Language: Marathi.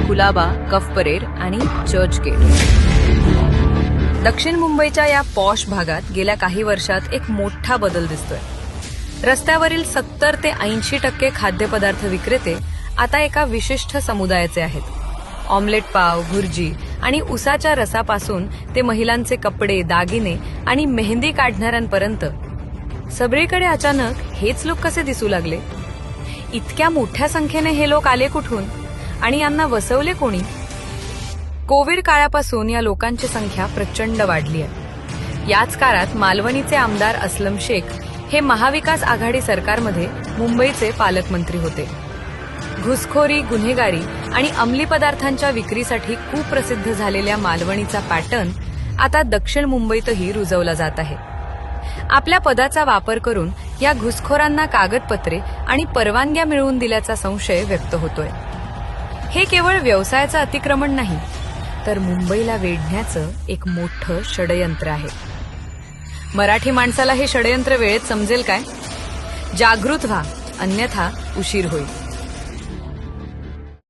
कुलाबा, कफ परेड आणि चर्चगेट. दक्षिण मुंबईच्या या पॉश भागात गेल्या काही वर्षात एक मोठा बदल दिसतोय. रस्त्यावरील 70 ते 80% खाद्यपदार्थ विक्रेते आता एका विशिष्ट समुदायाचे आहेत. ऑमलेट पाव, भुर्जी आणि उसाच्या रसापासून ते महिलांचे कपडे, दागिने आणि मेहंदी काढणाऱ्यांपर्यंत सगळीकडे अचानक हेच लोक कसे दिसू लागले? इतक्या मोठ्या संख्येने हे लोक आले कुठून आणि यांना वसवले कोणी? कोविड काळापासून या लोकांची संख्या प्रचंड वाढली आहे. याच काळात मालवणीचे आमदार असलम शेख हे महाविकास आघाडी सरकारमध्ये मुंबईचे पालकमंत्री होते. घुसखोरी, गुन्हेगारी आणि अंमली पदार्थांच्या विक्रीसाठी खूप प्रसिद्ध झालेल्या मालवणीचा पॅटर्न आता दक्षिण मुंबईतही रुजवला जात आहे. आपल्या पदाचा वापर करून या घुसखोरांना कागदपत्रे आणि परवानग्या मिळवून दिल्याचा संशय व्यक्त होतोय. हे केवळ व्यवसायाचं अतिक्रमण नाही, तर मुंबईला वेढण्याचं एक मोठं षडयंत्र आहे. मराठी माणसाला हे षडयंत्र वेळेत समजेल काय? जागृत व्हा, अन्यथा उशीर होईल.